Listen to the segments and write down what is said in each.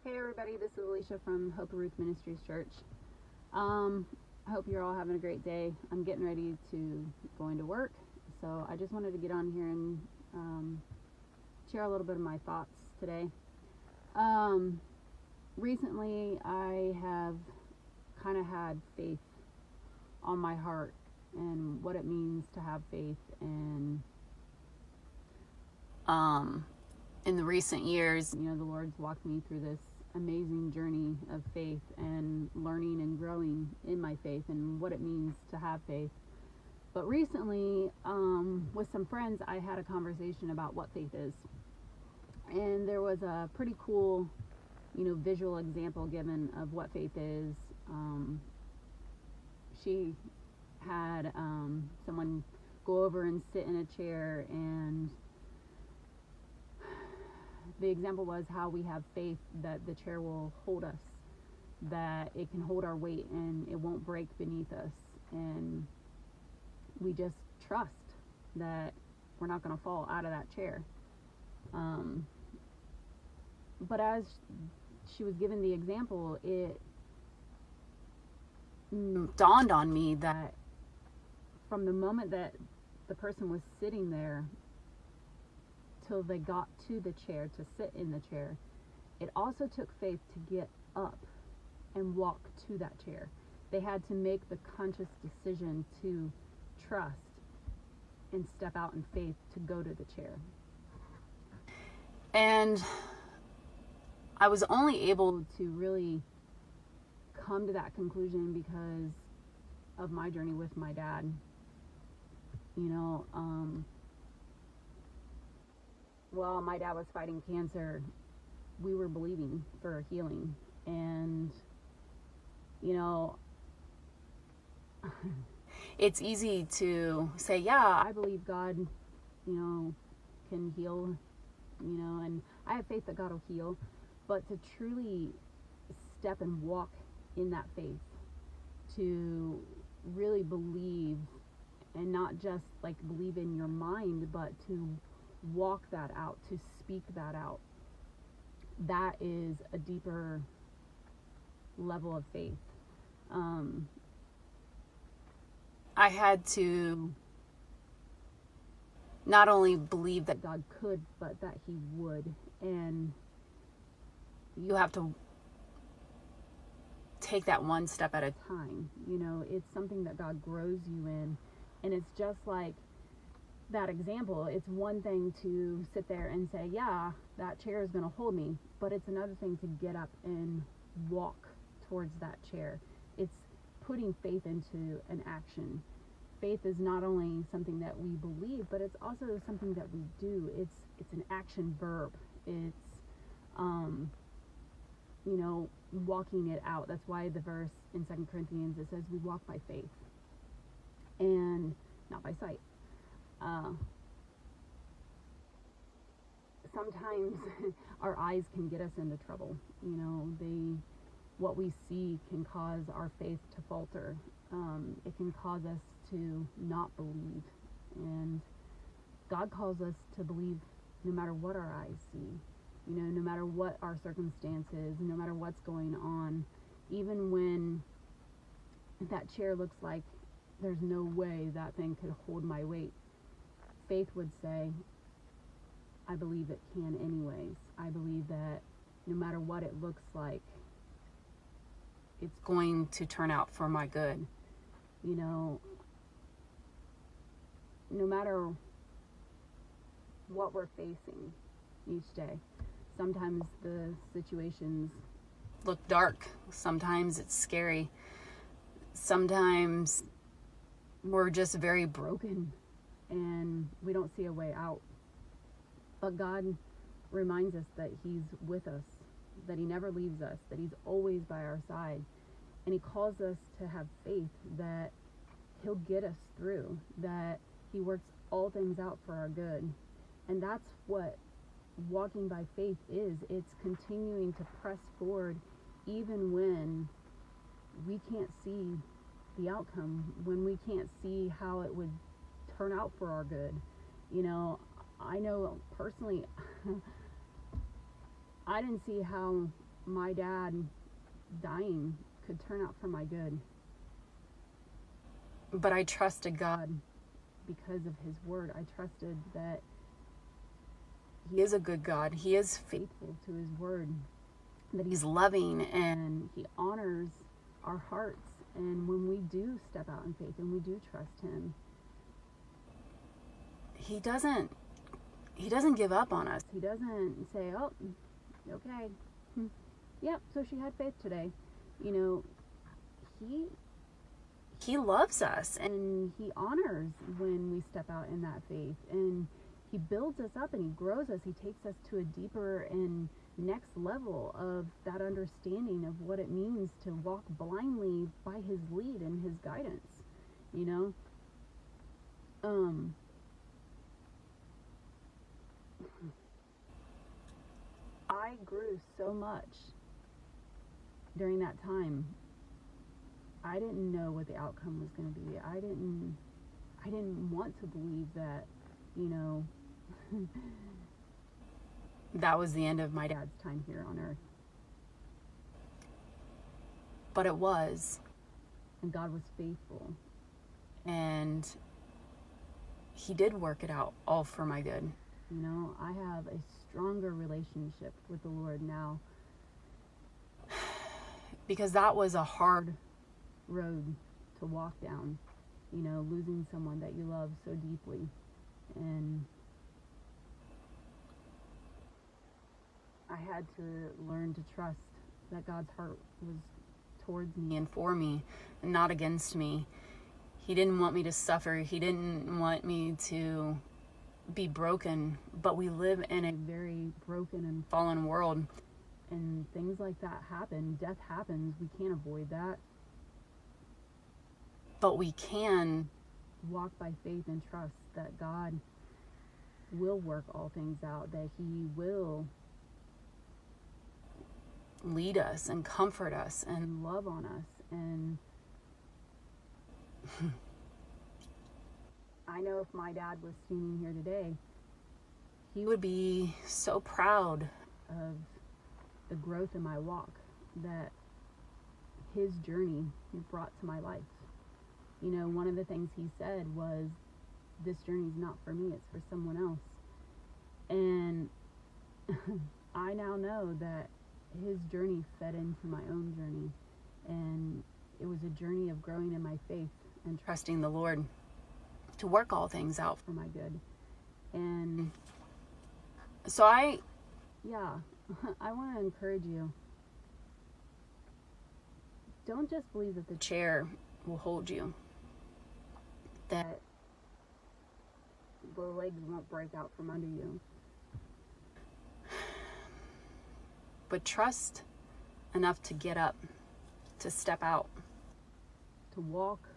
Hey everybody, this is Alicia from Hope of Ruth Ministries Church. I hope you're all having a great day. I'm getting ready to go into work, so I just wanted to get on here and share a little bit of my thoughts today. Recently I have kind of had faith on my heart and what it means to have faith, and in the recent years, the Lord's walked me through this amazing journey of faith and learning and growing in my faith and what it means to have faith. But recently, with some friends, I had a conversation about what faith is. And there was a pretty cool, visual example given of what faith is. She had someone go over and sit in a chair, and the example was how we have faith that the chair will hold us, that it can hold our weight and it won't break beneath us, and we just trust that we're not going to fall out of that chair. But as she was given the example, it dawned on me that from the moment that the person was sitting there till they got to the chair, to sit in the chair, it also took faith to get up and walk to that chair. They had to make the conscious decision to trust and step out in faith to go to the chair. And I was only able to really come to that conclusion because of my journey with my dad. While my dad was fighting cancer, we were believing for healing. And, it's easy to say, yeah, I believe God, can heal, and I have faith that God will heal. But to truly step and walk in that faith, to really believe, and not just like believe in your mind, but to walk that out, to speak that out, that is a deeper level of faith. I had to not only believe that God could, but that He would. And you have to take that one step at a time. It's something that God grows you in. And it's just like that example. It's one thing to sit there and say, yeah, that chair is going to hold me. But it's another thing to get up and walk towards that chair. It's putting faith into an action. Faith is not only something that we believe, but it's also something that we do. It's an action verb. It's walking it out. That's why the verse in 2 Corinthians, it says we walk by faith and not by sight. Sometimes our eyes can get us into trouble. What we see can cause our faith to falter. It can cause us to not believe. And God calls us to believe no matter what our eyes see, no matter what our circumstances, no matter what's going on, even when that chair looks like there's no way that thing could hold my weight. Faith would say, I believe it can anyways. I believe that no matter what it looks like, it's going to turn out for my good. No matter what we're facing each day, sometimes the situations look dark. Sometimes it's scary. Sometimes we're just very broken and we don't see a way out. But God reminds us that He's with us, that He never leaves us, that He's always by our side. And He calls us to have faith that He'll get us through, that He works all things out for our good. And that's what walking by faith is. It's continuing to press forward even when we can't see the outcome, when we can't see how it would turn out for our good. I know personally, I didn't see how my dad dying could turn out for my good. But I trusted God because of his word. I trusted that he is a good God. He is faithful to his word, that he's loving and he honors our hearts. And when we do step out in faith and we do trust him, he doesn't give up on us. He doesn't say, oh, okay, yep, so she had faith today. You know, he loves us and he honors when we step out in that faith, and he builds us up and he grows us. He takes us to a deeper and next level of that understanding of what it means to walk blindly by his lead and his guidance, you know. I grew so much during that time. I didn't know what the outcome was going to be. I didn't want to believe that, you know, that was the end of my dad's time here on earth. But it was. And God was faithful. And he did work it out all for my good. You know, I have a stronger relationship with the Lord now. Because that was a hard road to walk down. You know, losing someone that you love so deeply. And I had to learn to trust that God's heart was towards me and for me and not against me. He didn't want me to suffer. He didn't want me to be broken. But we live in a very broken and fallen world. And things like that happen. Death happens. We can't avoid that. But we can walk by faith and trust that God will work all things out, that he will lead us and comfort us and love on us. And I know if my dad was standing here today, he would be so proud of the growth in my walk that his journey brought to my life. You know, one of the things he said was, this journey's not for me, it's for someone else. And I now know that his journey fed into my own journey. And it was a journey of growing in my faith and trusting the Lord to work all things out for my good. And so I want to encourage you. Don't just believe that the chair will hold you, that the legs won't break out from under you. But trust enough to get up, to step out, to walk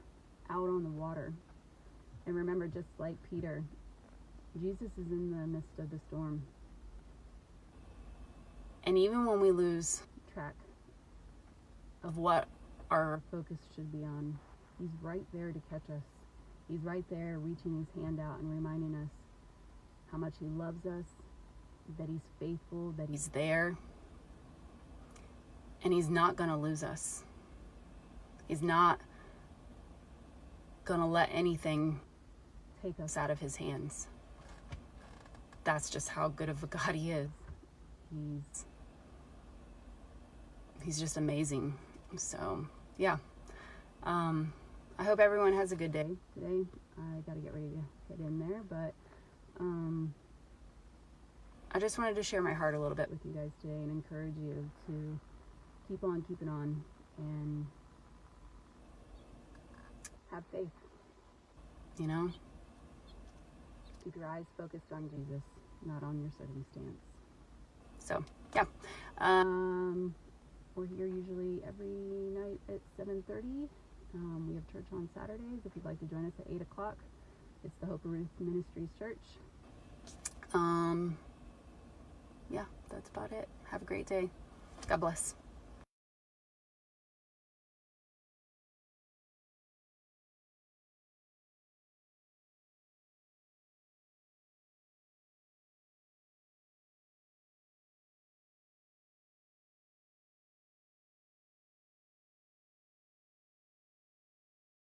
out on the water. And remember, just like Peter, Jesus is in the midst of the storm. And even when we lose track of what our focus should be on, he's right there to catch us. He's right there reaching his hand out and reminding us how much he loves us, that he's faithful, that he's there. And he's not going to lose us. He's not going to let anything take us out of his hands. That's just how good of a God he is. He's just amazing. So, yeah. I hope everyone has a good day today. I got to get ready to get in there, but I just wanted to share my heart a little bit with you guys today and encourage you to keep on keeping on and have faith. You know? Keep your eyes focused on Jesus, not on your circumstance. So, yeah. We're here usually every night at 7:30. We have church on Saturdays. If you'd like to join us at 8 o'clock, it's the Hope of Ruth Ministries Church. Yeah, that's about it. Have a great day. God bless.